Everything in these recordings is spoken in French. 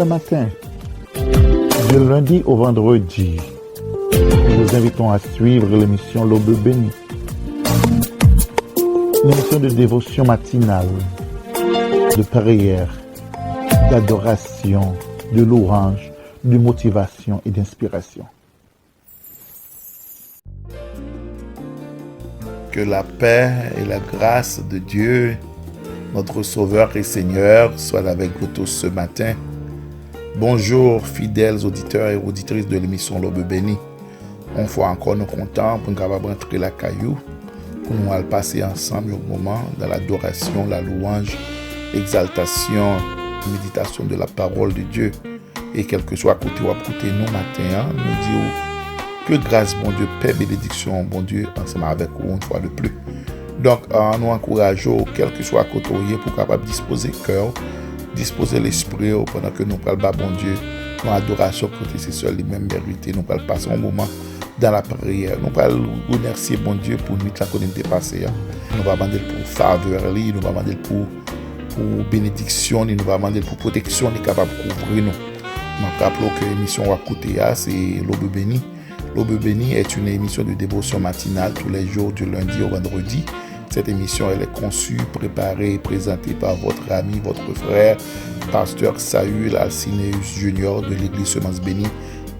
le matin, du lundi au vendredi. Nous vous invitons à suivre l'émission L'Aube bénie. Une émission de dévotion matinale, de prière, d'adoration, de louange, de motivation et d'inspiration. Que la paix et la grâce de Dieu, notre Sauveur et Seigneur, soient avec vous tous ce matin. Bonjour, fidèles auditeurs et auditrices de l'émission L'Aube bénie. Une fois encore, nous comptons pour nous capables rentrer la caillou, pour nous aller passer ensemble au moment dans l'adoration, la louange, l'exaltation, la méditation de la parole de Dieu. Et quel que soit côté ou à côté nous matin, nous disons que grâce, bon Dieu, paix, bénédiction, bon Dieu, ensemble avec vous une fois de plus. Donc, nous encourageons, quel que soit côté pour capable disposer le cœur, disposer l'esprit pendant que nous parlons, bon Dieu, dans l'adoration, côté c'est seul les mêmes vérités. Nous parlons passer un moment dans la prière. Nous parlons remercier, bon Dieu, pour nous qui nous dépassé. Nous va demander pour faveur, nous va demander pour bénédiction, nous va demander pour protection, nous capable de couvrir nous. Je rappelle que l'émission à côté, c'est L'Aube bénie. L'Aube bénie est une émission de dévotion matinale tous les jours du lundi au vendredi. Cette émission, elle est conçue, préparée et présentée par votre ami, votre frère, pasteur Saül Alcineus Junior de l'église Semence Bénie,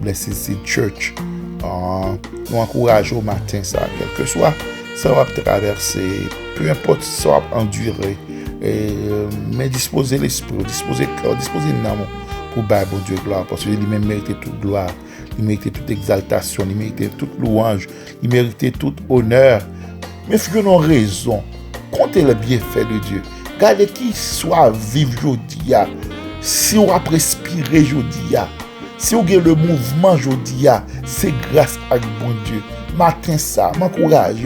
Blessed Seed Church. Nous encourageons au matin ça, quel que soit, ça va traverser, peu importe ça va endurer, mais disposer l'esprit, disposer le cœur, disposer l'âme pour bon Dieu gloire, parce qu'il même mérite toute gloire, il mérite toute exaltation, il mérite toute louange, il mérite tout honneur. Mais faisons raison, comptez le bienfait de Dieu. Gardez qui soit vivre aujourd'hui, si on a respiré aujourd'hui, si on a le mouvement aujourd'hui, c'est grâce à bon Dieu. Matin ça, m'encourage,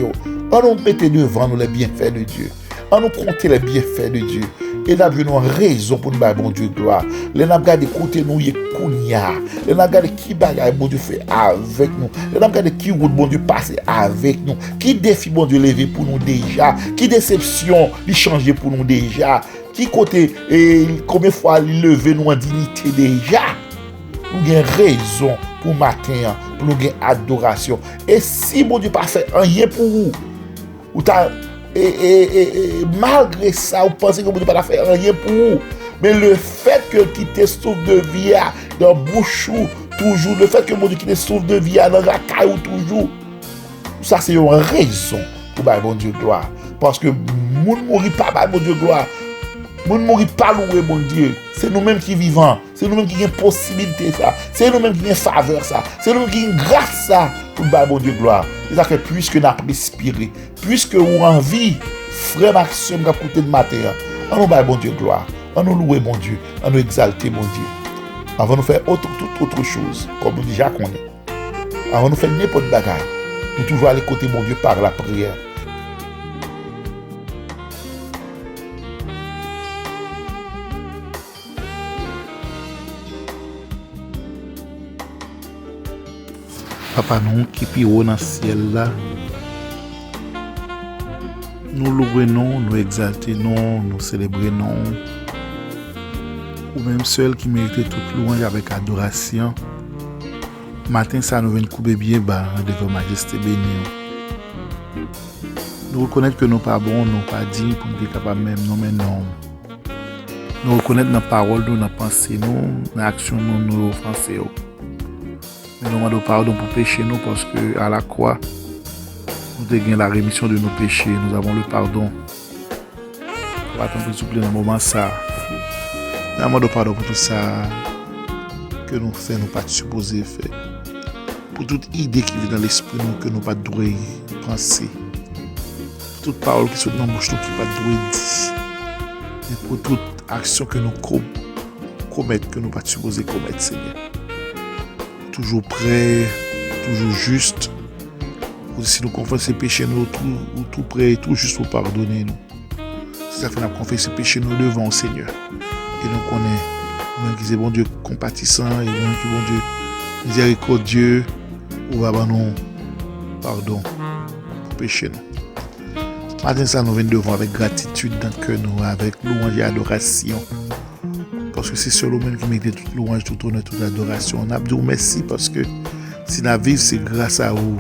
on nous mettez devant nous les bienfaits de Dieu. On nous compter les bienfaits de Dieu. Et là, nous avons raison pour nous faire bon Dieu gloire. Nous avons regardé côté nous, il y a Kounia. Nous avons regardé qui bagaille bon Dieu fait avec nous. Nous avons regardé qui route bon Dieu passe avec nous. Qui défi bon Dieu levé pour nous déjà. Qui déception il changé pour nous déjà. Qui côté et combien de fois il levé nous en dignité déjà. Nous avons raison pour matin, pour nous avoir adoration. Et si bon Dieu pas fait rien pour vous, ou t'as et malgré ça, vous pensez que vous ne pouvez pas faire rien pour vous. Mais le fait que quitter souffle de vie dans bouche toujours, le fait que mon Dieu quitte souffle de vie dans la caillou toujours, ça c'est une raison pour bon Dieu gloire. Parce que nous ne mourons pas bon Dieu gloire. Nous ne mourons pas louer bon Dieu. C'est nous-mêmes qui vivons. C'est nous-mêmes qui avons possibilité ça. C'est nous-mêmes qui avons faveur ça. C'est nous-mêmes qui avons grâce ça pour bon Dieu gloire. C'est ça que puisque nous avons respiré, puisque nous avons envie, frère Maxime, nous avons écouté de matin, on nous bon Dieu gloire. On nous louer bon Dieu. On nous exalter bon Dieu. Avant de nous faire toute autre chose, comme nous déjà connaissons. Avant de nous faire n'importe bagaille, nous toujours aller côté bon Dieu par la prière. Papa nous qui piro dans le ciel là, nous louons, nous exaltons, nous célébrons, ou même seul qui mérite toute louange avec adoration. Matin ça nous vient couper bien bas devant majesté bénie. Nous reconnaître que nous pas bons, nous pas dignes pour nous être capables même non mais non. Nous reconnaître dans parole, dans pensée, dans action, nous offenser. Nous demandons pardon pour pécher nous parce que à la croix, nous avons la rémission de nos péchés, nous avons le pardon. Nous attendons s'il vous plaît dans le moment ça. Nous demandons pardon pour tout ça que nous faisons, nous pas supposés faire. Pour toute idée qui vient dans l'esprit nous que nous pas doués penser. Pour toute parole qui saute dans la bouche nous qui pas doués dire. Et pour toute action que nous commettons que nous pas supposés commettre, Seigneur. Toujours prêt, toujours juste. Si nous confessons ces péchés, nous tout prêt, tout juste pour pardonner nous. C'est ça que nous confessons ces péchés nous devant le Seigneur. Et nous connaissons, nous qui est bon Dieu compatissant, et nous qui est bon Dieu miséricordieux, ou va nous pardon pour pécher nous. Matin ça nous vient devant avec gratitude dans le cœur nous, avec louange et adoration. parce que c'est seul au même qui mérite toute louange, toute honneur, toute adoration. On a dit merci parce que si nous vivons, c'est grâce à vous.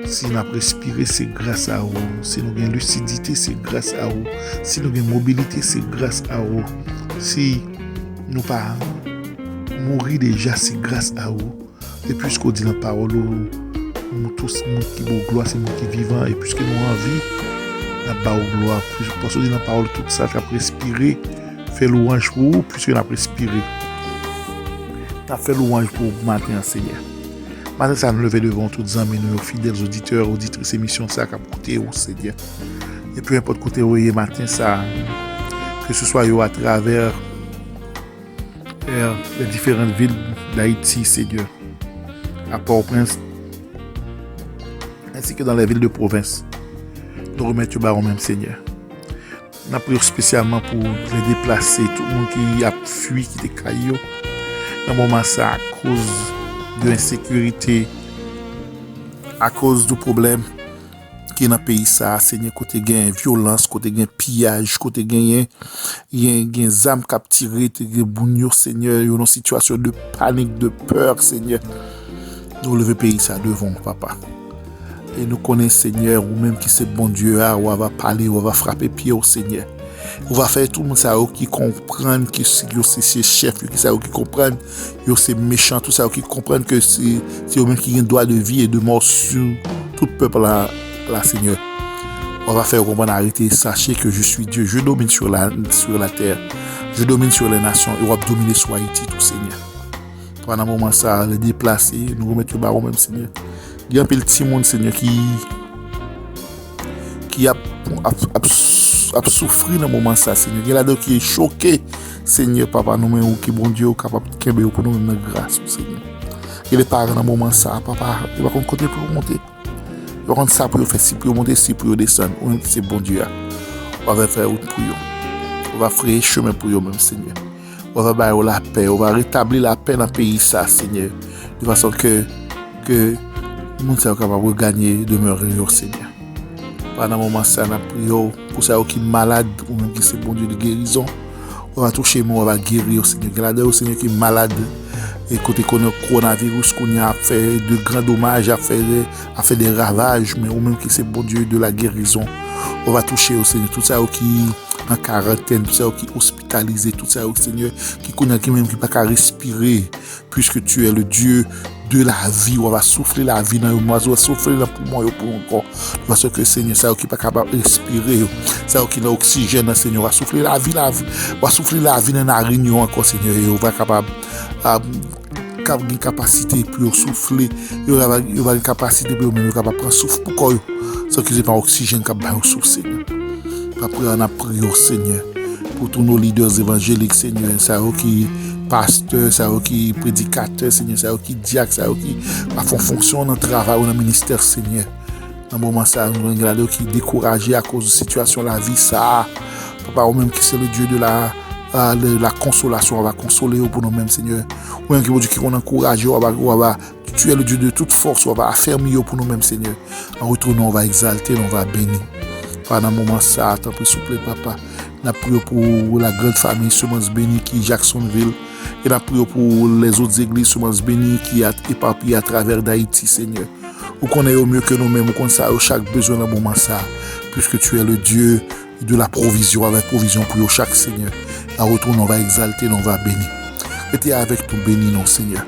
Si nous avons respiré, c'est grâce à vous. Si nous avons lucidité, c'est grâce à vous. Si nous avons mobilité, c'est grâce à vous. Si nous pas mourir déjà, c'est grâce à vous. Et puisqu'on dit la parole, nous tous, nous qui avons gloire, c'est nous qui vivons. Et puisque nous avons envie, nous avons gloire. Parce qu'on dit la parole, tout ça, nous avons respiré, fait louange pour vous, puisque nous avons respiré. Nous avons fait louange pour vous matin, Seigneur. Maintenant, ça nous lever devant tous les amis, nos fidèles auditeurs, auditrices, émissions, ça, qui a porté au Seigneur. Et peu importe côté où il est matin, ça, que ce soit à travers les différentes villes d'Haïti, Seigneur, à Port-au-Prince, ainsi que dans les villes de province. Nous remettons au même Seigneur. Nous prions spécialement pour les déplacer, tout le monde qui a fui, qui était caillou. Dans le moment, ça, à cause de l'insécurité, à cause du problème qui est dans le pays, ça, Seigneur, côté gain violence, côté gain pillage, côté gain âmes capturées, côté bougno, Seigneur, une situation de panique, de peur, Seigneur. Nous levons le pays, ça, devant, papa. Et nous connaissons, Seigneur, ou même qui c'est bon Dieu, ou va parler, ou va frapper pied au Seigneur. On va faire tout le monde ça qui comprennent que c'est chef, qui comprennent que c'est méchant, tout ça qui comprennent que c'est eux-mêmes qui ont un droit de vie et de mort sur tout le peuple là, Seigneur. On va faire comprendre, arrêter, sachez que je suis Dieu, je domine sur la terre, je domine sur les nations et on va dominer sur Haïti, tout Seigneur. Pendant un moment ça, les déplacer, nous remettre le baron même Seigneur. Il y a un petit monde Seigneur qui a souffrir dans le moment ça, Seigneur. Il y a là qui est choqué, Seigneur, papa, nous-mêmes, qui bon Dieu, capable de pour nous donner grâce, Seigneur. Et les parents dans le moment ça, papa, il va qu'on côté pour monter. Il va prendre ça pour faire si pour monter, si pour descendre. C'est bon Dieu. On va faire route pour eux. On va faire chemin pour eux même, Seigneur. On va faire la paix. On va rétablir la paix dans le pays ça, Seigneur. De façon que le monde soit capable de gagner, demeurer, Seigneur. Pendant un moment, ça, nous prions pour ça qui est malade, ou même qui c'est bon Dieu de guérison. On va toucher moi, on va guérir, Seigneur. Regardez au Seigneur qui est malade. Et côté qu'on a le coronavirus, qu'on a fait de grands dommages, a fait des ravages, mais ou même qui c'est bon Dieu de la guérison. On va toucher au Seigneur. Tout ça qui est en quarantaine, tout ça qui est hospitalisé, tout ça au Seigneur qui connaît qui même qui pas qu'à respirer, puisque tu es le Dieu de la vie, on va souffler la vie dans le mois, on va souffler dans le poumon pour encore. Parce que Seigneur, ça qui pas capable de respirer, ça qui a l'oxygène, Seigneur, on va souffler la vie, on va souffler la vie dans la réunion encore, Seigneur, et on va capable une capacité pour souffler, il va une capacité pour même capable prendre souffle pour quoi, ça qui c'est pas oxygène capable souffle, Seigneur. Après on a prié au Seigneur pour tous nos leaders évangéliques, Seigneur, ça qui pasteur, ça qui prédicateur, Seigneur, ça qui diacre, ça qui font fonction dans le travail ou dans le ministère, Seigneur. Dans le moment ça, nous regardons qui découragé à cause de la situation, la vie, ça, papa, ou même qui c'est le Dieu de la consolation, on va consoler pour nous-mêmes, Seigneur. Ou même qui on encourage, on va tu es le Dieu de toute force, on va affermir pour nous-mêmes, Seigneur. En retournant, on va exalter, on va bénir. Pendant un moment ça, t'en prie, s'il vous plaît, papa. Nous prions pour la grande famille Semence Bénie qui est Jacksonville. Et nous prions pour les autres églises Semence Bénie qui est éparpillées à travers d'Haïti, Seigneur. Vous connaissez au mieux que nous-mêmes, vous connaissez chaque besoin dans le moment ça. Puisque tu es le Dieu de la provision, avec provision pour chaque Seigneur. En retour, on va exalter, on va bénir. Et tu es avec nous, bénis nous, Seigneur.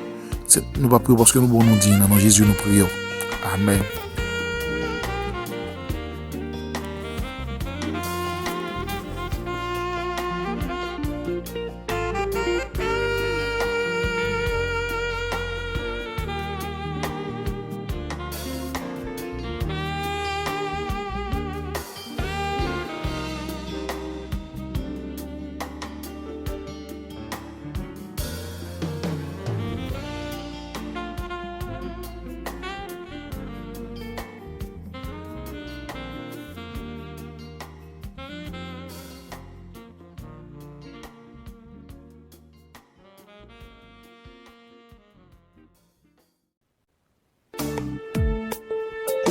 Nous va prier parce que nous nous disons, dans Jésus nous prions. Amen.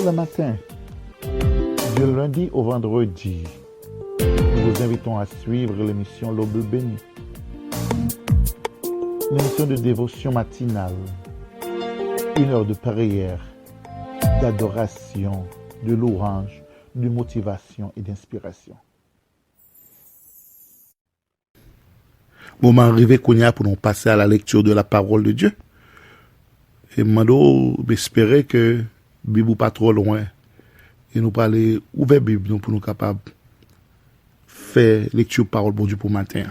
Le matin, du lundi au vendredi, nous vous invitons à suivre l'émission L'Aube bénie Une émission de dévotion matinale, 1 heure de prière, d'adoration, de louange, de motivation et d'inspiration. Moment arrivé qu'on y a pour nous passer à la lecture de la parole de Dieu. Et maintenant, j'espère que la Bible n'est pas trop loin. Et nous parler ouvert Bible pour nous capables de faire lecture parole de Dieu pour matin.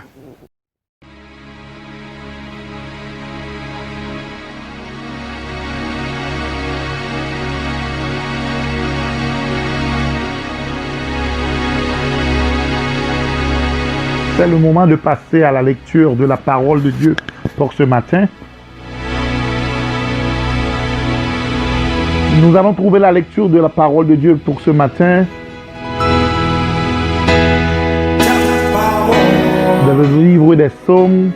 C'est le moment de passer à la lecture de la parole de Dieu pour ce matin. Nous allons trouver la lecture de la parole de Dieu pour ce matin dans le livre des Psaumes.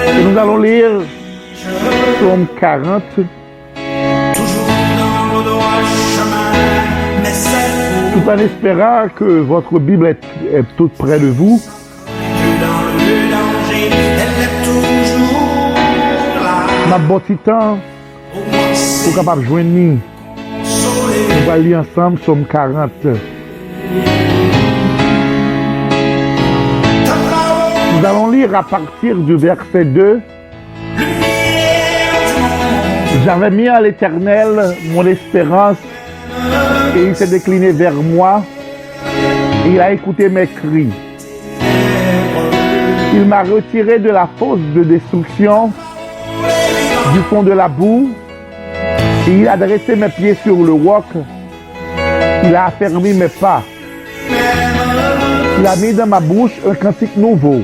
Et nous allons lire Psaume 40. Tout en espérant que votre Bible est toute près de vous. Ma petit temps pour capable joindre nous. Nous allons lire ensemble Psaume 40. Nous allons lire à partir du verset 2. J'avais mis à l'Éternel mon espérance et il s'est décliné vers moi et il a écouté mes cris. Il m'a retiré de la fosse de destruction, du fond de la boue, et il a dressé mes pieds sur le roc. Il a affermi mes pas. Il a mis dans ma bouche un cantique nouveau,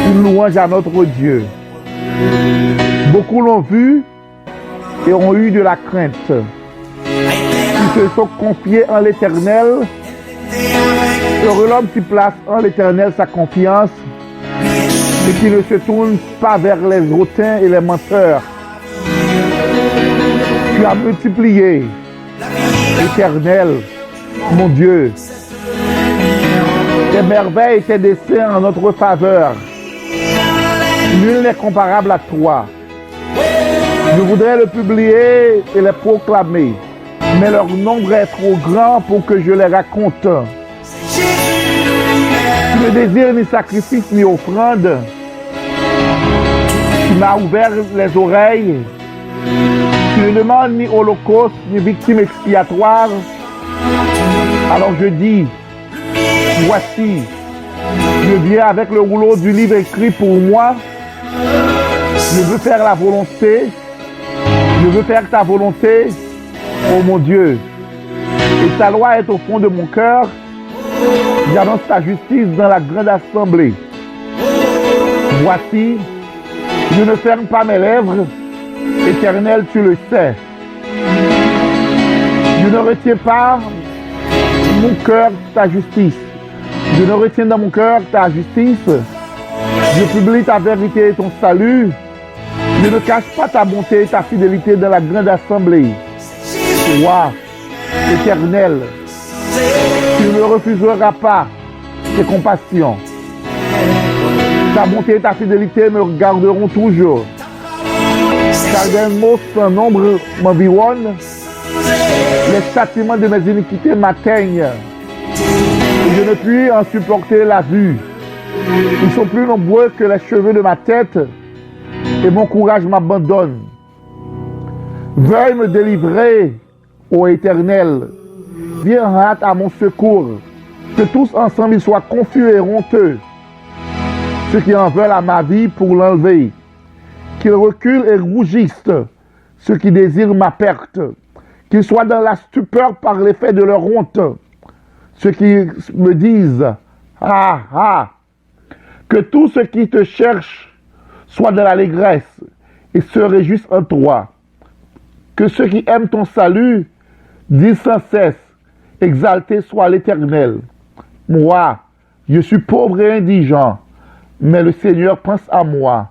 une louange à notre Dieu. Beaucoup l'ont vu et ont eu de la crainte. Ils se sont confiés en l'Éternel. Heureux l'homme qui place en l'Éternel sa confiance et qui ne se tourne pas vers les hautains et les menteurs. Tu as multiplié, Éternel, mon Dieu, tes merveilles et tes desseins en notre faveur. Nul n'est comparable à toi. Je voudrais le publier et les proclamer, mais leur nombre est trop grand pour que je les raconte. Tu ne désires ni sacrifice ni offrande. Tu m'as ouvert les oreilles. Tu ne demandes ni holocauste ni victime expiatoire. Alors je dis, voici, je viens avec le rouleau du livre écrit pour moi. Je veux faire la volonté. Je veux faire ta volonté, ô mon Dieu. Et ta loi est au fond de mon cœur. J'annonce ta justice dans la grande assemblée. Voici, je ne ferme pas mes lèvres. Éternel, tu le sais. Je ne retiens pas mon cœur ta justice. Je ne retiens dans mon cœur ta justice. Je publie ta vérité et ton salut. Je ne cache pas ta bonté et ta fidélité dans la grande assemblée. Roi, Éternel, tu ne me refuseras pas tes compassions. Ta bonté et ta fidélité me regarderont toujours. Car des mots sans nombre m'environnent. Les châtiments de mes iniquités m'atteignent. Et je ne puis en supporter la vue. Ils sont plus nombreux que les cheveux de ma tête. Et mon courage m'abandonne. Veuille me délivrer, ô Éternel. Viens en hâte à mon secours. Que tous ensemble ils soient confus et honteux. Ceux qui en veulent à ma vie pour l'enlever. Qu'ils reculent et rougissent. Ceux qui désirent ma perte. Qu'ils soient dans la stupeur par l'effet de leur honte. Ceux qui me disent, ah, ah. Que tous ceux qui te cherchent soient dans l'allégresse et se réjouissent en toi. Que ceux qui aiment ton salut disent sans cesse, exalté soit l'Éternel. Moi, je suis pauvre et indigent, mais le Seigneur pense à moi.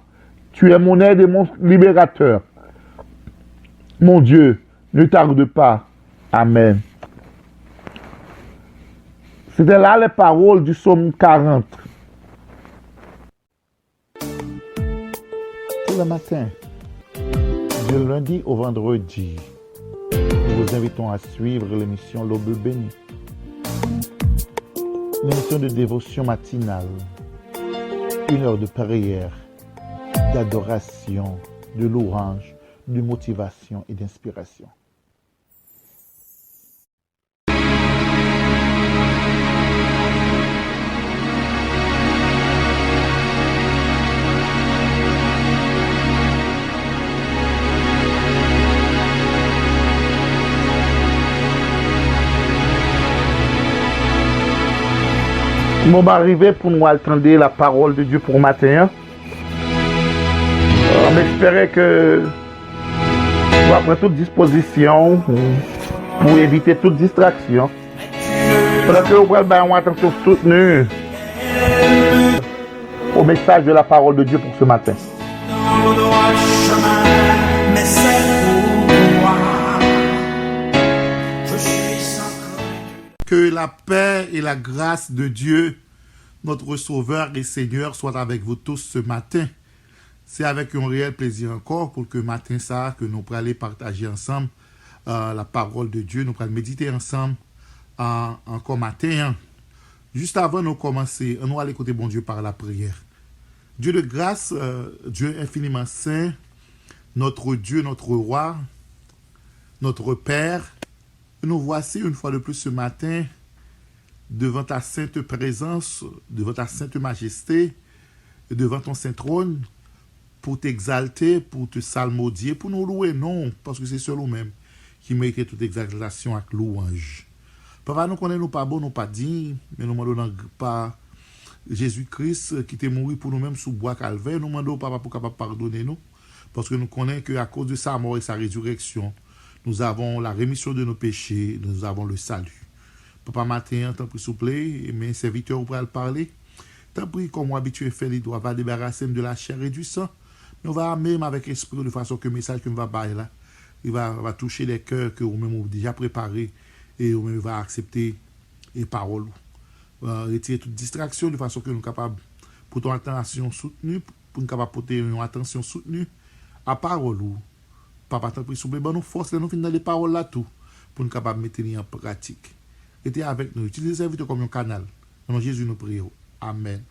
Tu es mon aide et mon libérateur. Mon Dieu, ne tarde pas. Amen. C'était là les paroles du psaume 40. le matin, du lundi au vendredi. Nous vous invitons à suivre l'émission L'Aube bénie, l'émission de dévotion matinale, 1 heure de prière, d'adoration, de louange, de motivation et d'inspiration. Nous va arriver pour nous attendre la parole de Dieu pour matin. On espérait que vous après toute disposition pour éviter toute distraction. Pendant que vous avez une attention soutenue au message de la parole de Dieu pour ce matin. Que la paix et la grâce de Dieu, notre Sauveur et Seigneur, soient avec vous tous ce matin. C'est avec un réel plaisir encore pour que matin ça, que nous pourrons aller partager ensemble la parole de Dieu, nous pourrons méditer ensemble encore matin. Juste avant de commencer, on va aller écouter bon Dieu par la prière. Dieu de grâce, Dieu infiniment saint, notre Dieu, notre Roi, notre Père, nous voici une fois de plus ce matin devant ta sainte présence, devant ta sainte majesté, devant ton saint trône, pour t'exalter, pour te salmodier, pour nous louer, non, parce que c'est seul nous-mêmes qui mérite toute exaltation avec louange. Papa, nous connaissons nous pas bon, nous pas dignes, mais nous demandons pas Jésus-Christ qui t'est mort pour nous-mêmes sous bois calvaire, nous demandons papa pour capable pardonner nous, parce que nous connaissons qu'à cause de sa mort et sa résurrection, nous avons la rémission de nos péchés, nous avons le salut. Papa matin, tant pis s'il vous plaît, mes serviteurs pourront le parler. Tant pis, comme habitué fait, il doit débarrasser de la chair et du sang. Mais on va même avec esprit de façon que le message que nous va bailler là, il va toucher les cœurs que vous-même avez déjà préparés et vous-même va accepter les paroles. Retirer toute distraction de façon que nous sommes capables pour ton attention soutenue, pour nous capables porter une attention soutenue à parole. Papa, tant pis, s'il vous plaît, nous force nous finir les paroles là tout pour nous capables de mettre en pratique. Restez avec nous, utilisez les serviteurs comme un canal. Au nom de Jésus, nous prions. Amen.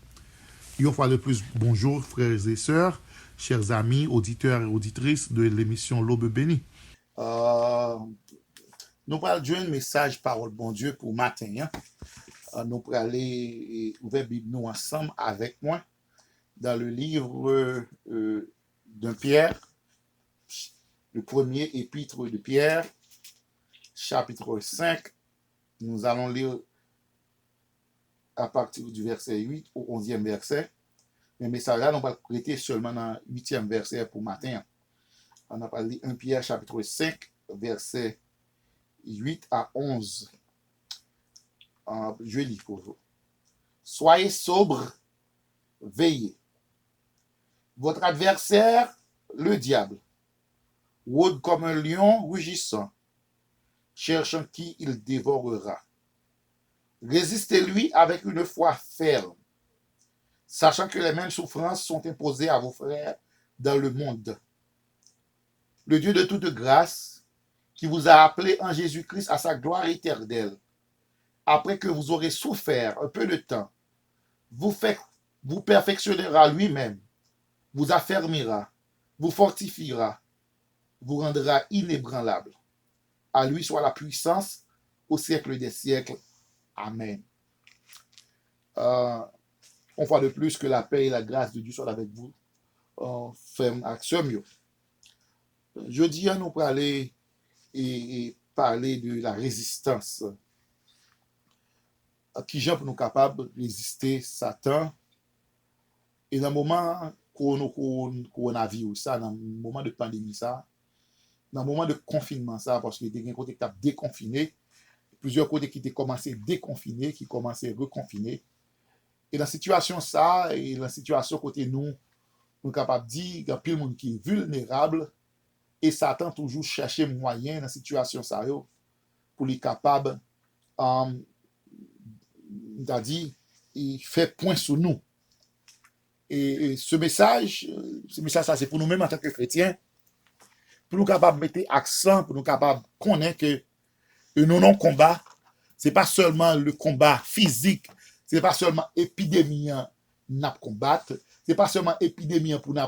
Une fois de plus, bonjour frères et sœurs, chers amis, auditeurs et auditrices de l'émission L'Aube bénie. Nous allons jouer un message parole bon Dieu pour matin. Nous allons aller ouvrir Bible nous ensemble avec moi dans le livre d'un Pierre, le premier épître de Pierre, chapitre 5. Nous allons lire à partir du verset 8 au 11e verset. Mais message-là, nous allons prêter seulement dans le 8e verset pour matin. On a parlé 1 Pierre chapitre 5, verset 8 à 11. Je lis pour vous. Soyez sobres, veillez. Votre adversaire, le diable, rôde comme un lion rugissant, cherchant qui il dévorera. Résistez-lui avec une foi ferme, sachant que les mêmes souffrances sont imposées à vos frères dans le monde. Le Dieu de toute grâce, qui vous a appelé en Jésus-Christ à sa gloire éternelle, après que vous aurez souffert un peu de temps, vous perfectionnera lui-même, vous affermira, vous fortifiera, vous rendra inébranlable. À lui soit la puissance au siècle des siècles. Amen. Une fois de plus, que la paix et la grâce de Dieu soient avec vous. Ferme action mieux. Jeudi, nous allons aller et parler de la résistance. Qui gens nous capables de résister Satan. Et dans le moment coronavirus, ça, dans le moment de pandémie, ça, dans le moment de confinement, ça, parce qu'il y a des côtés qui étaient déconfinés, plusieurs côtés qui étaient commencé à déconfiner, qui commençaient à reconfiner. Et dans la situation ça, et dans la situation côté nous sommes capables de dire qu'il y a plein de monde qui est vulnérable, et Satan toujours chercher moyen dans la situation ça, pour les capables, c'est-à-dire, il fait point sur nous. Et ce message, ça, c'est pour nous-mêmes en tant que chrétiens, pour nous capables de mettre accent, pour nous capables de connaître que nous non combat, c'est pas seulement le combat physique, c'est pas seulement épidémie n'a combattre, c'est pas seulement épidémie pour nous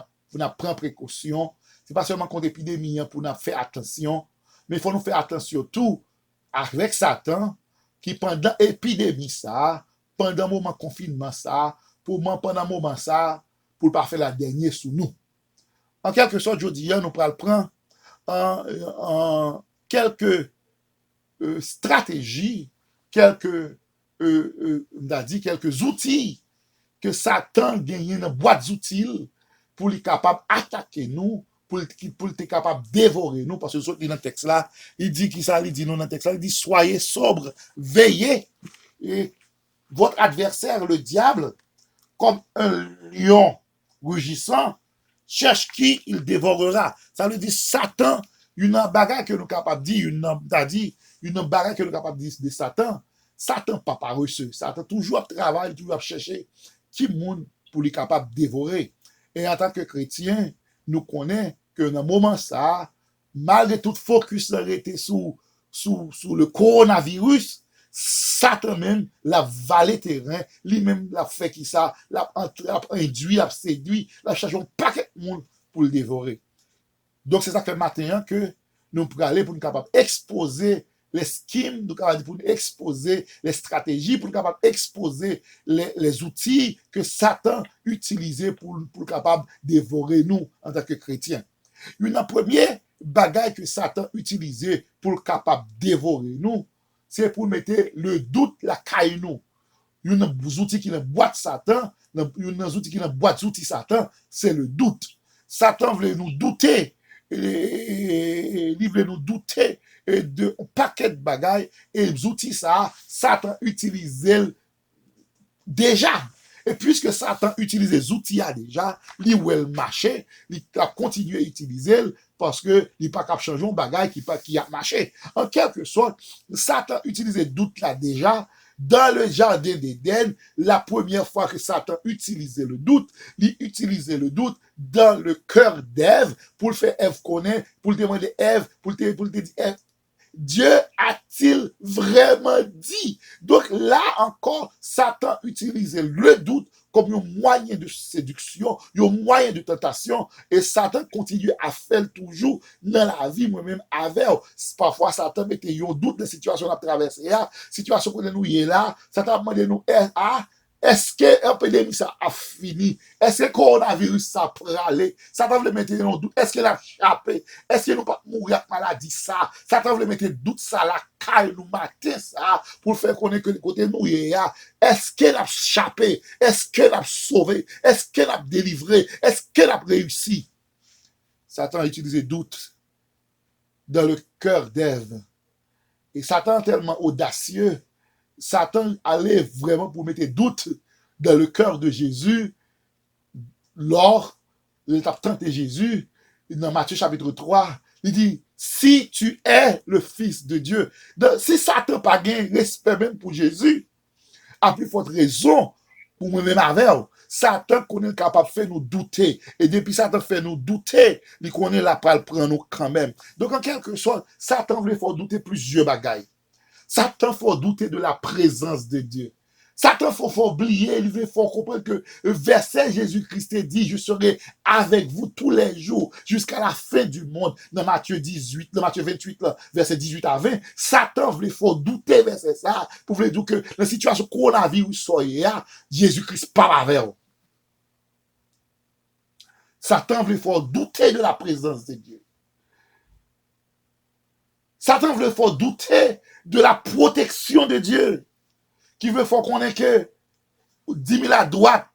prendre précaution, c'est pas seulement contre épidémie pour nous faire attention, mais il faut nous faire attention tout avec Satan qui pendant épidémie ça, pendant moment confinement ça, pendant moment ça, pour pas faire la dernière sous nous. En quelque sorte, je dis, nous pourrons prendre en quelques stratégies, quelques outils que Satan gagne dans boîte d'outils pour être capable d'attaquer nous, pour être capable de dévorer nous, parce que dans le texte là, il dit qui ça, il dit non dans le texte là, il dit soyez sobres, veillez, et votre adversaire, le diable, comme un lion rugissant, cherche qui il dévorera. Ça veut dire Satan, une bagarre que nous sommes capables de dire, une bagarre que nous sommes capables de dire de Satan. Satan pas paresseux. Satan toujours travaille, toujours chercher qui monde pour lui capable de dévorer. Et en tant que chrétien, nous connaissons que dans le moment ça, malgré tout focus arrêté sous le coronavirus, Satan même l'a valé terrain, lui-même l'a fait qui ça, l'a induit, l'a séduit, l'a cherché un paquet de monde pour le dévorer. Donc c'est ça que matin que nous pouvons aller pour nous capables exposer les schemes, pour nous exposer les stratégies, pour nous capables exposer les outils que Satan utilisait pour capable dévorer nous en tant que chrétiens. Une première bagaille que Satan utilisait pour capable dévorer nous, c'est pour mettre le doute la caille nous. Une outil qui est boîte Satan, une outil qui est boîte outils Satan, c'est le doute. Satan voulait nous douter, il voulait nous douter de un paquet de bagailles et les outils ça, Satan utilisait déjà. Et puisque Satan utilise les outils déjà, il va marcher, il va continuer à utiliser parce que il pas capable changer un bagage qui a marché. En quelque sorte, Satan utilisait doute là déjà dans le jardin d'Éden. La première fois que Satan utilisait le doute, il utilisait le doute dans le cœur d'Ève pour le faire Ève connaître, pour le demander Ève, pour le dire Ève, Dieu a-t-il vraiment dit? Donc là encore, Satan utilisait le doute comme un moyen de séduction, un moyen de tentation, et Satan continue à faire toujours dans la vie, moi-même avec. Parfois, Satan mettait un doute de la situation à traverser, situation que nous y est là, Satan demande nous, est-ce que l'épidémie ça a fini? Est-ce que le coronavirus ça a pralé? Satan veut mettre en doute. Est-ce qu'il a échappé? Est-ce que nous pas mourir de maladie ça? Satan veut mettre doute ça la caille nous matin ça pour faire connaître que le côté nous y est. Est-ce qu'elle a échappé? Est-ce qu'elle a sauvé? Est-ce qu'elle a délivré? Est-ce qu'elle a réussi? Satan a utilisé doute dans le cœur d'Ève. Et Satan est tellement audacieux. Satan allait vraiment pour mettre doute dans le cœur de Jésus lors de l'étape 30 de Jésus, dans Matthieu chapitre 3, il dit, si tu es le Fils de Dieu, donc, si Satan n'a pas gagné respect même pour Jésus, à plus forte raison pour moi-même avec, Satan connaît capable de faire nous douter. Et depuis Satan fait nous douter, il connaît la parole prend nous quand même. Donc en quelque sorte, Satan voulait faire douter plusieurs bagailles. Satan faut douter de la présence de Dieu. Satan faut oublier, il faut comprendre que le verset Jésus-Christ dit, je serai avec vous tous les jours jusqu'à la fin du monde. Dans Matthieu 18, dans Matthieu 28, là, verset 18 à 20, Satan voulait faut douter verset ça, pour vous dire que la situation coronavirus soyez là, Jésus-Christ parle avec vous. Satan voulait faut douter de la présence de Dieu. Satan voulait faut douter de la protection de Dieu, qui veut faire qu'on ait que 10 000 à droite,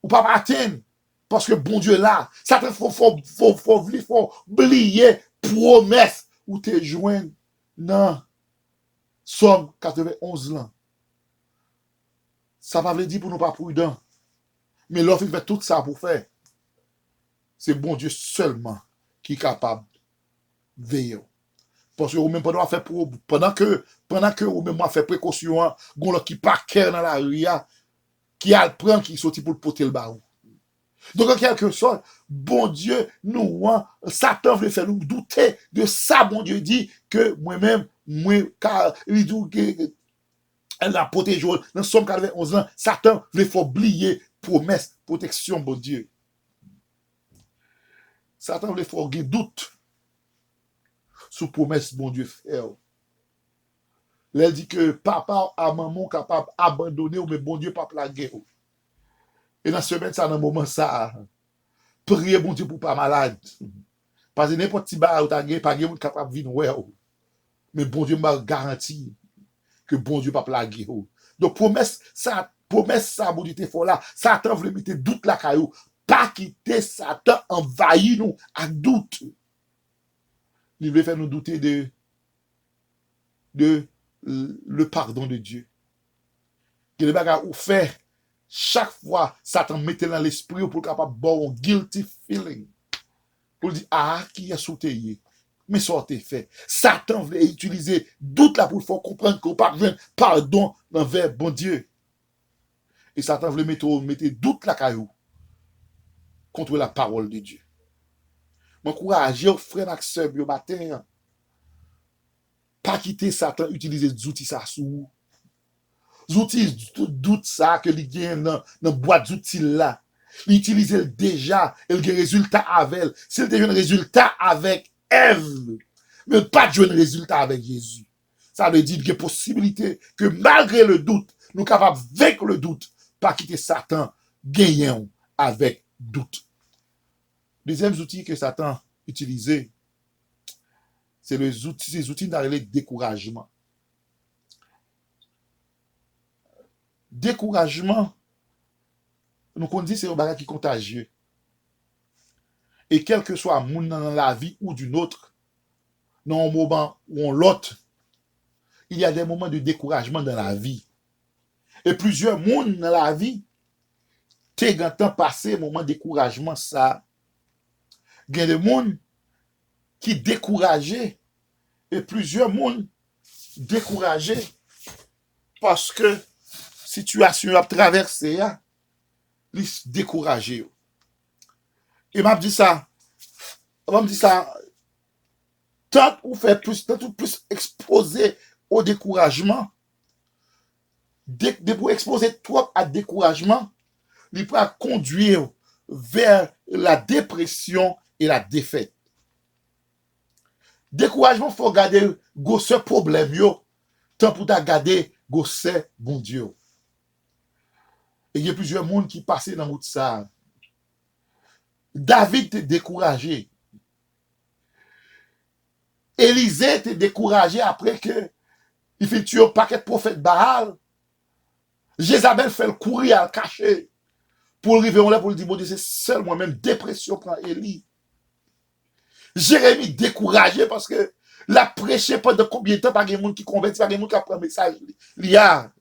ou pas atteindre, parce que bon Dieu là, Satan faut oublier promesse ou te joindre dans Somme 91 là. Ça va veut dire pour nous pas prudents. Mais l'offre il fait tout ça pour faire. C'est bon Dieu seulement qui est capable de veiller. Parce que même pendant que ou même fait précaution, gon qui pas cœur dans la rue, qui a le prend qui sorti pour le porter le barou. Donc, en quelque sorte, bon Dieu, nous, Satan veut faire nous douter de ça, bon Dieu dit que moi-même, car il dit que elle a protégé dans Somme 91 ans, Satan veut faire oublier promesse, protection, bon Dieu. Satan veut faire un doute sur promesse, bon Dieu, faire. Elle dit que papa a maman capable d'abandonner, mais bon Dieu, pas plaguer. Et dans ce semaine, ça, dans le moment, ça, priez, bon Dieu, pour pas malade. Parce que n'importe qui va pas capable de vivre, mais bon Dieu m'a garanti que bon Dieu pas plaguer. Donc, promesse, ça, bon Dieu, t'es fort là. Satan veut mettre doute là, caillou. Pas quitter Satan envahir nous à doute. Il veut faire nous douter de le pardon de Dieu. Que les bagages ou fait chaque fois Satan mettait dans l'esprit pour capable bon guilty feeling. Pour dire ah qui est sauté mais sortez fait. Satan veut utiliser doute là pour faire comprendre qu'on pas besoin pardon envers bon Dieu. Et Satan veut mettre doute là caillou contre la parole de Dieu. M'encourage aux frères et sœurs au matin. Pas quitter Satan utiliser des outils ça sous. Outils doute ça que li gen dans boîte d'outils là. Il utilise déjà, il a un résultat avec elle. S'il a un résultat avec Ève, mais pas de résultat avec Jésus. Ça veut dire qu'il y a possibilité que malgré le doute, nous sommes capables, avec le doute, pas quitter Satan, gagnant avec doute. Deuxième outil que Satan utilisait, c'est les outils dans le découragement. Découragement, nous qu'on dit c'est un bagage qui est contagieux. Et quel que soit un monde dans la vie ou d'une autre, dans un moment ou l'autre, il y a des moments de découragement dans la vie. Et plusieurs mondes dans la vie, t'es gantant passé moment de découragement ça. Il y a des mondes qui découragés et plusieurs mondes découragés parce que situation a traversé, ils découragés. Et m'a dit ça, tant ou plus exposé au découragement, pour exposer trop à découragement, il peut conduire vers la dépression et la défaite. Découragement, il faut garder ce problème, tant pour garder ce bon Dieu. Et il y a plusieurs mondes qui passaient dans route ça. David était découragé. Élisée était découragé après que il fait tuer un paquet de prophètes Baal. Jézabel fait le courir à le cacher. Pour arriver là pour lui dire, bon Dieu, c'est seul moi-même, dépression prend Élie. Jérémie découragé parce que la prêché pendant combien de temps, pas de monde qui convertit, pas de monde qui apprend le message. Il y a.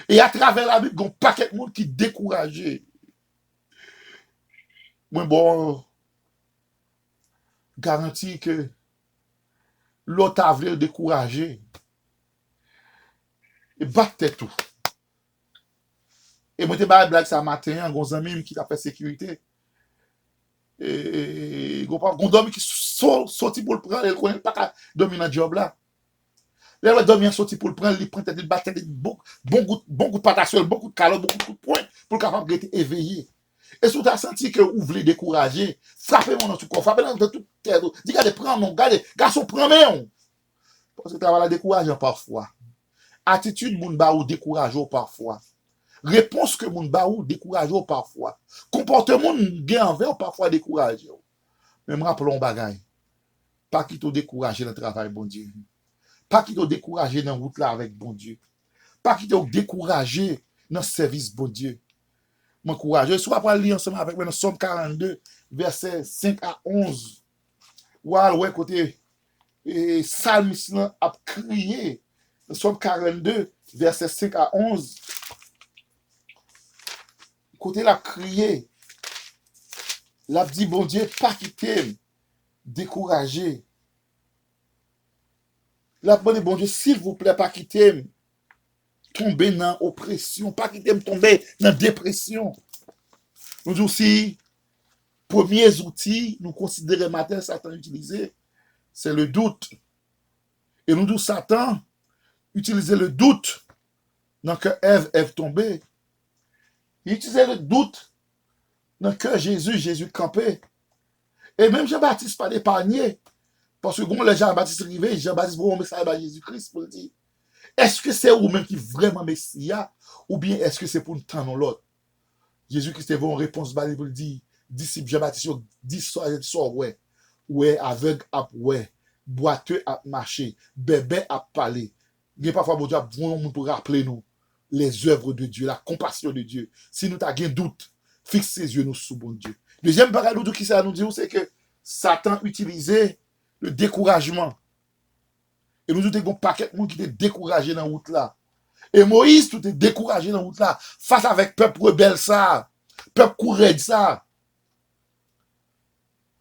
Et à travers la Bible, il y a un paquet de monde qui découragé. Mais bon, garantie que l'autre a voulu décourager. Et battait tout. Et moi, je te blague ça matin, un ami qui a fait sécurité. Et un homme qui sorti pour le prendre, il connaît pas dormir dans le job là. Là, il dormir sorti pour le prendre, il prend il battait bon coup de patate, beaucoup de calottes, beaucoup de points pour capable d'être éveillé. Et si tu as senti que vous voulez décourager, frappez-moi dans tout corps, frappez-moi dans tout terre. Dis, regardez, prends-moi, regardez, garçon, prends-moi. Parce que tu vas la décourager parfois. Attitude, moun ba ou décourage parfois. Réponse que moun ba ou décourage parfois. Comportement gen envers parfois décourage. Mais me rappelons bagay. Pas qui te décourager dans le travail, bon Dieu. Pas qui te décourager dans la route là avec bon Dieu. Pas qui te décourager dans le service, bon Dieu. M'encourage. Je suis pas lire ensemble avec moi dans Somme 42, versets 5 à 11. Ouais, côté Salmis a crié. Somme 42, versets 5 à 11. Côté la crié. L'a dit, bon Dieu, pas quitter, découragé. L'a dit, bon Dieu, s'il vous plaît, pas quitter, tomber dans l'oppression, pas quitter, tomber dans la dépression. Nous aussi, premiers outils, nous considérons matin, Satan utilisé, c'est le doute. Et nous disons, Satan utilisait le doute dans que Ève tombée. Il utilisait le doute dans que Jésus campé. Et même Jean-Baptiste pas d'épargner. Parce que quand le Jean-Baptiste arrivé, Jean-Baptiste voit un message à Jésus-Christ pour dire, est-ce que c'est vous-même qui vraiment Messia ou bien est-ce que c'est pour nous tendre l'autre? Jésus-Christ avait une réponse pour le dire, disciple Jean-Baptiste, dit soir, ouais, aveugle à ouais, boiteux à marcher, bébé à parler. Il y a parfois, bon Dieu, pour rappeler nous les œuvres de Dieu, la compassion de Dieu. Si nous avons un doute, fixe ses yeux nous sous bon Dieu. Deuxième parole qui ça nous dit, c'est que Satan utilisait le découragement. Et nous avons un paquet de monde qui était découragé dans la route là. Et Moïse, tout est découragé dans la route là, face avec peuple rebelle ça, peuple courage ça.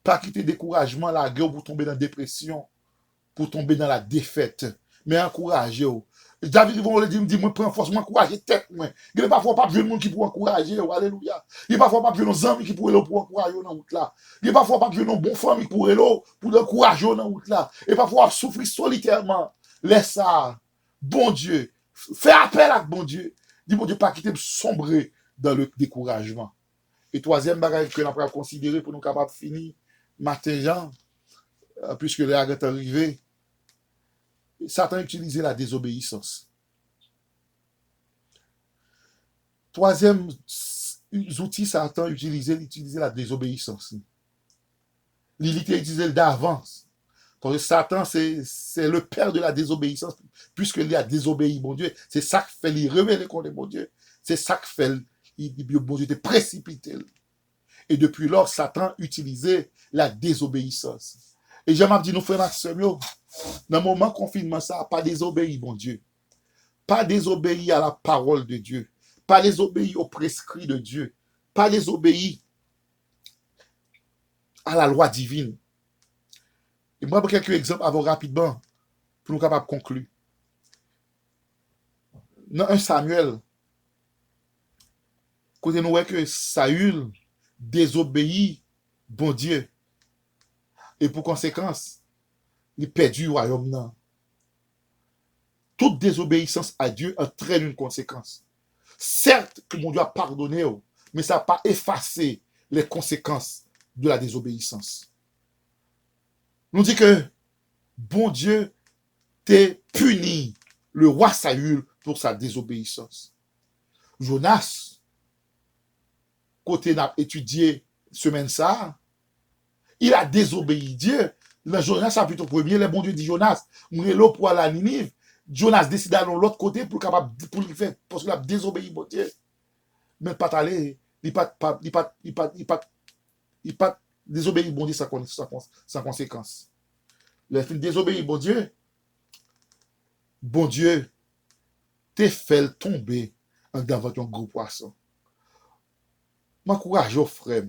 Pas quitter découragement, la guerre pour tomber dans la dépression, pour tomber dans la défaite. Mais encourager. David va dire, moi, prends force, moi, encourager tête, moi. Il n'y a parfois pas de monde qui peut encourager, alléluia. Il n'y a parfois pas de nos amis qui pourraient pour encourager dans la route là. Il n'y a parfois pas de nos bonnes familles qui pourraient pour encourager dans la route là. Et parfois, souffrir solitairement. Laisse ça. Bon Dieu. Fais appel à bon Dieu. Dis, bon Dieu, pas quitter sombrer dans le découragement. Et troisième bagage que nous avons considéré pour nous capables de finir, matin, puisque l'heure est arrivée, Satan utilisait la désobéissance. Troisième outil, Satan utilisait la désobéissance. Il utilisait d'avance. Parce que Satan, c'est le père de la désobéissance, puisqu'il a désobéi, mon Dieu. C'est ça qui fait lui révéler contre mon Dieu. C'est ça qui fait, bon Dieu, te précipiter. Et depuis lors, Satan utilisait la désobéissance. Et j'aimerais dire, nous frères et sœurs, dans le moment confinement, ça, pas désobéir, mon Dieu. Pas désobéir à la parole de Dieu. Pas désobéir au prescrit de Dieu. Pas désobéir à la loi divine. Et moi, pour quelques exemples, avant rapidement, pour nous capables de conclure. Dans 1 Samuel, côté nous voyons que Saül désobéit, bon Dieu. Et pour conséquence, il perdu le royaume. Toute désobéissance à Dieu entraîne une conséquence. Certes que mon Dieu a pardonné, mais ça n'a pas effacé les conséquences de la désobéissance. Nous dit que bon Dieu t'a puni le roi Saül pour sa désobéissance. Jonas, côté n'a étudié semaine ça, il a désobéi Dieu. Le Jonas chapitre 1er, le bon Dieu dit Jonas, on est là pour aller à Ninive. Jonas décide d'aller de l'autre côté pour le faire, parce qu'il a désobéi mon Dieu. Mais pas aller, il pas désobéi bon Dieu sans conséquence. Le fait désobéir bon Dieu te fait tomber dans votre gros poisson. M'encourage aux frères.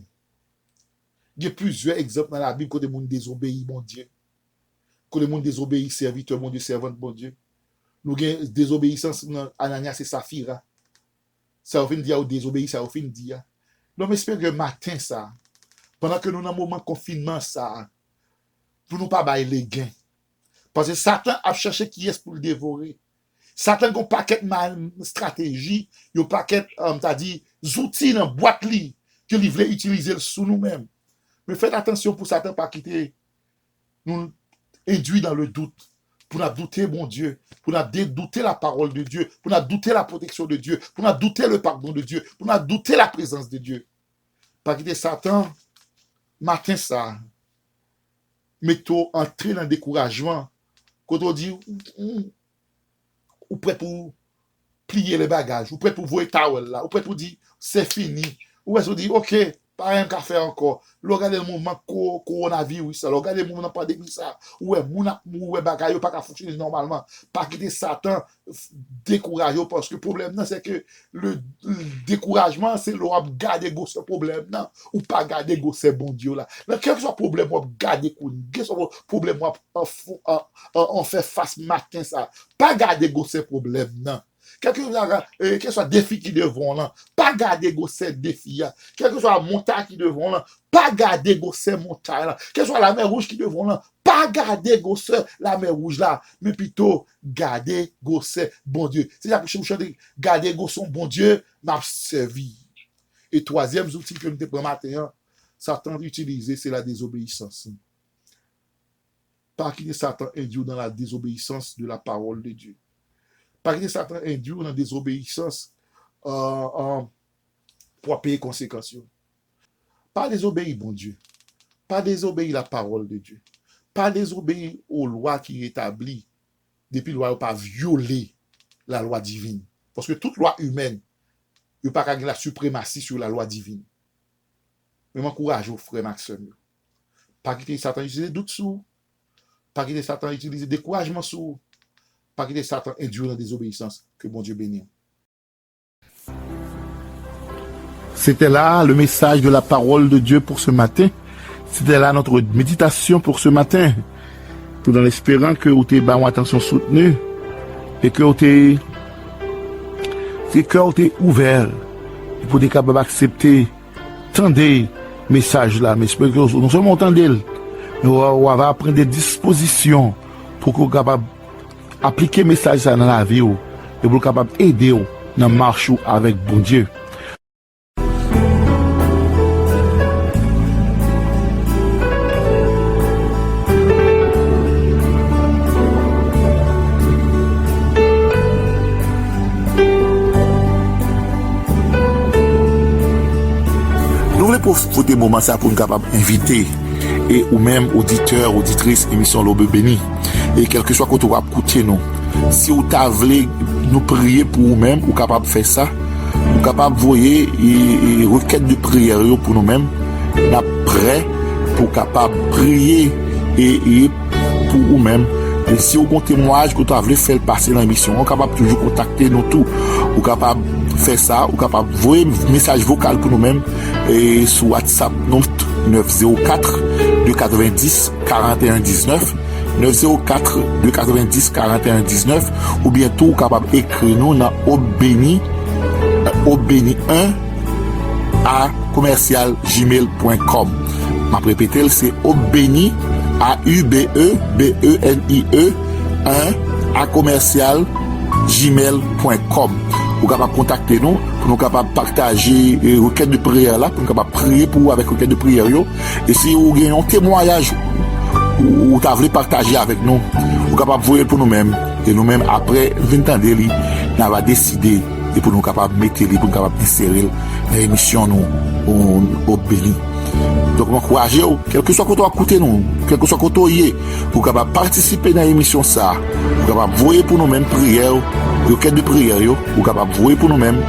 Il y a plusieurs exemples dans la Bible que les gens désobéissent, mon Dieu. Que les gens désobéissent, serviteur, mon Dieu, servante, mon Dieu. Nous avons désobéissance dans Ananias et Saphira. Ça a fait dire ou désobéir, ça a fait dire. Donc, j'espère que matin, ça, pendant que nous avons un moment de confinement, ça, pour nous pas bailler les gains. Parce que Satan a cherché qui est pour le dévorer. Satan a un paquet de stratégie, il y a un paquet, t'as dit, outils dans la boîte li, que il voulait utiliser sous nous-mêmes. Mais faites attention pour Satan pas quitter nous induit dans le doute. Pour nous douter, mon Dieu. Pour nous douter la parole de Dieu. Pour nous douter la protection de Dieu. Pour nous douter le pardon de Dieu. Pour nous douter la présence de Dieu. Pas quitter Satan, matin ça, mettons entrer dans le découragement. Quand on dit, ou prêt pour plier les bagages, ou prêt pour voir towel là, ou prêt pour dire, c'est fini. Ou est-ce qu'on dit, ok, pas rien qu'à faire encore. Regardez le mouvement coronavirus, regardez le mouvement pandémie ça. Ouais, ouais, bagaille pas qu'à fonctionner normalement. Pas quitter Satan découragé parce que le problème c'est que le découragement c'est le garder ce problème là ou pas garder ce bon Dieu là. Mais quel que soit le problème on garder quel soit le problème on fait face matin ça. Pas garder ce problème là. Quel que soit défi qui devant là, pas pas garder ces défis. Quelle que soit la montagne qui devant là, pas garder ces montagnes là. Quelle que soit la mer rouge qui devant là, pas garder la mer rouge là, mais plutôt garder ces bon Dieu. C'est ça que je chante, garder son bon Dieu, m'a servi. Et troisième outil que nous te prend matin, Satan utilisé, c'est la désobéissance. Pas quitter Satan induit dans la désobéissance de la parole de Dieu. Pas quitter Satan induit dans la désobéissance pour payer conséquences. Pas désobéir, bon Dieu. Pas désobéir la parole de Dieu. Pas désobéir aux lois qui établies. Depuis la loi, pas violer la loi divine. Parce que toute loi humaine, il n'y a pas la suprématie sur la loi divine. Mais m'encourage aux frères Maxime. Pas quitter Satan utiliser doute sous. Pas quitter Satan utiliser découragement sous. Pas quitter Satan induire la désobéissance. Que bon Dieu bénisse. C'était là le message de la parole de Dieu pour ce matin. C'était là notre méditation pour ce matin. Tout en espérant que vous avez une attention soutenue et que vous avez ouvert pour être capable d'accepter tant de messages là. Mais j'espère que non seulement entendez, mais on va prendre des dispositions pour que vous soyez capable d'appliquer le message dans la vie et pour être capable d'aider dans la marche avec bon Dieu. Pour ce moment ça pour nous capable inviter et ou même auditeurs, auditrices émission L'Aube Bénie et quel que soit quand on va écouter nous. Si vous voulez nous prier pour vous-même, ou capable de faire ça, ou capable de voyer et requête de prière pour nous-mêmes, nous prêt pour capable prier et pour vous-même. Et si vous avez un témoignage que vous voulez faire passer dans l'émission, vous êtes capable toujours contacter nous tous. Vous êtes capable de faire ça, vous êtes capable de envoyer un message vocal pour nous-mêmes et sur WhatsApp 904 290 41 19 904 290 41 19 ou bientôt vous êtes capable d'écrire nous dans obéni 1 à commercial@gmail.com. Je répète, c'est obéni AUBEBENIE 1 à commercial@gmail.com. Vous pouvez contacter nous pour nous capables partager requête de prière là, pour nous capables prier pour avec requête de prière yo. Et si vous avez un témoignage ou vous voulez partager avec nous, vous capable voir pour nous-mêmes et nous-mêmes après 20 ans de on va décider et pour nous capables mettre pour nous capables insérer dans l'émission nous au béni. Donc, m'encouragez-vous, quel que soit quand on écoute nous, quel que soit quand on y est, pour capable participer dans l'émission ça, pour capable voyer pour nous-mêmes prière, requête de prière, pour capable voyer pour nous-mêmes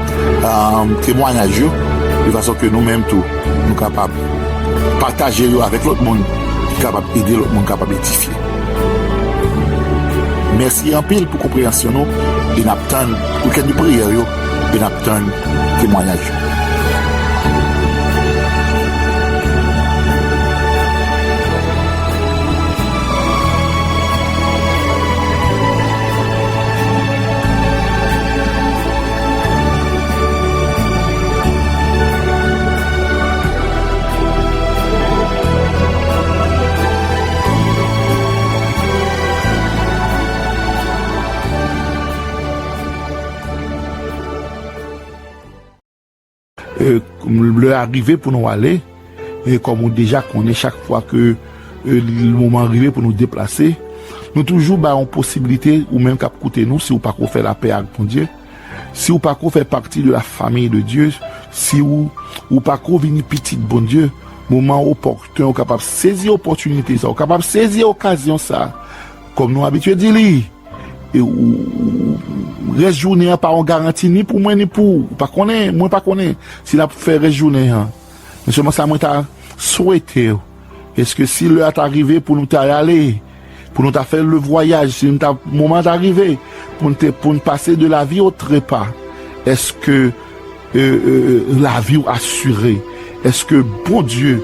témoignage, de façon que nous-mêmes tout, nous capables partager avec l'autre monde, capable aider l'autre monde, capable édifier. Merci en pile pour compréhension nous, et n'attend requête de prière, et n'attend témoignage. Le arrivé pour nous aller, et comme on déjà connaît chaque fois que le moment arrivé pour nous déplacer, nous toujours une possibilité ou même qu'à côté nous, si vous pas faire la paix avec mon Dieu, si vous pas faire partie de la famille de Dieu, si vous pas venir petit bon Dieu, moment opportun, capable saisir l'opportunité ça, capable saisir l'occasion ça, comme nous habitués dire, et reste journée pas en garantie ni pour moi ni pour pas connaît moi pas connaît si la faire reste journée mais seulement ça moi t'a souhaité est-ce que si l'heure est arrivé pour nous aller pour nous faire le voyage si nous moment d'arriver pour nous passer de la vie au trépas est-ce que la vie assurée est-ce que bon Dieu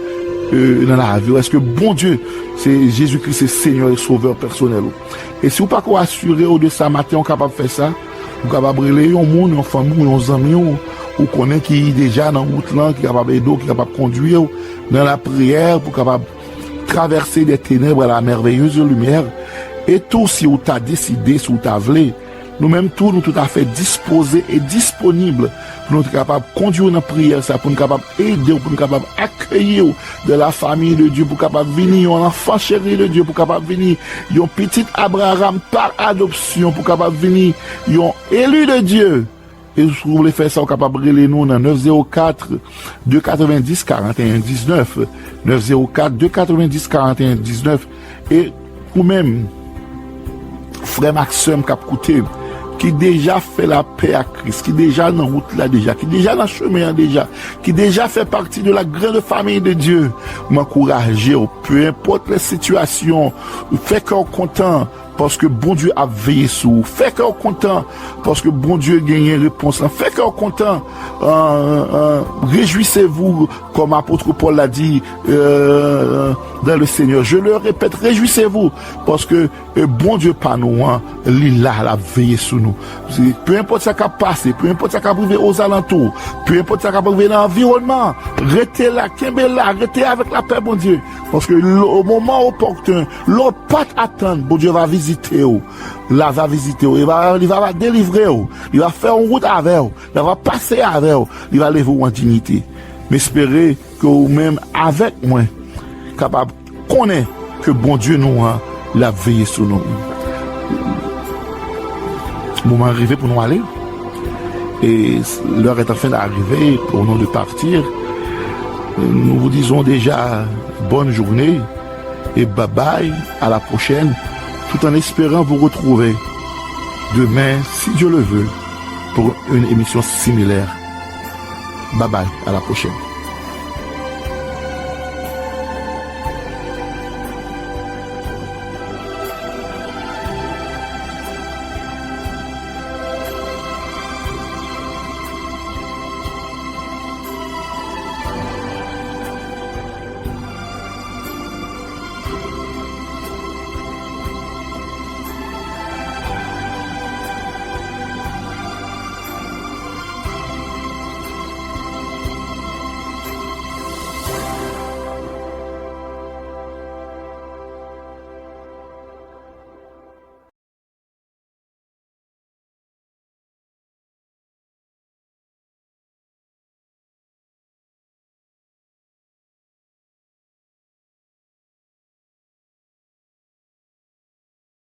dans la vie est-ce que bon Dieu c'est Jésus-Christ c'est Seigneur et Sauveur personnel et si vous pas assuré de ça matin on capable de faire ça vous capable brûler un monde, une famille, un ami, ou connaît qui déjà dans route là, qui est capable d'aider, qui est capable de conduire dans la prière pour capable traverser des ténèbres à la merveilleuse lumière. Et tout si vous t'as décidé, si vous t'as voulu, nous-mêmes tous, nous tout à fait disposés et disponibles pour nous être capables de conduire dans la prière, ça, pour nous capables d'aider, pour nous capables d'accueillir de la famille de Dieu, pour capable venir un enfant chéri de Dieu, pour capable venir un petit Abraham par adoption, pour capable venir un élu de Dieu. Et si vous voulez faire ça, vous capable de relayer nous dans 904 290 41 19, 904 290 41 19, et ou même frère Maxime qui a coûté, qui déjà fait la paix à Christ, qui déjà dans route là déjà, qui déjà dans le chemin déjà, qui déjà fait partie de la grande famille de Dieu, m'encourager, peu importe les situations, fait qu'on content, parce que bon Dieu a veillé sur vous. Fait qu'on content, parce que bon Dieu gagne réponse là. Fait qu'on content, réjouissez-vous, comme apôtre Paul l'a dit dans le Seigneur. Je le répète, réjouissez-vous, parce que bon Dieu pas nous, hein, il a veillé sur nous. Peu importe ce qui a passé, peu importe ce qui a arrivé aux alentours, peu importe ce qui a arrivé dans l'environnement, restez là, restez avec la paix, bon Dieu. Parce que au moment opportun, l'autre pas attendre, bon Dieu va visiter vous. Là va visiter vous. Il va délivrer vous. Il va faire une route avec vous. Il va passer avec vous. Il va lever vous en dignité. Mais espérez que vous-même avec moi, capable de connaître que bon Dieu nous a la veillé sur nous. Le moment arrivé pour nous aller. Et l'heure est en train d'arriver pour nous de partir. Nous vous disons déjà bonne journée et bye bye, à la prochaine, tout en espérant vous retrouver demain, si Dieu le veut, pour une émission similaire. Bye bye, à la prochaine.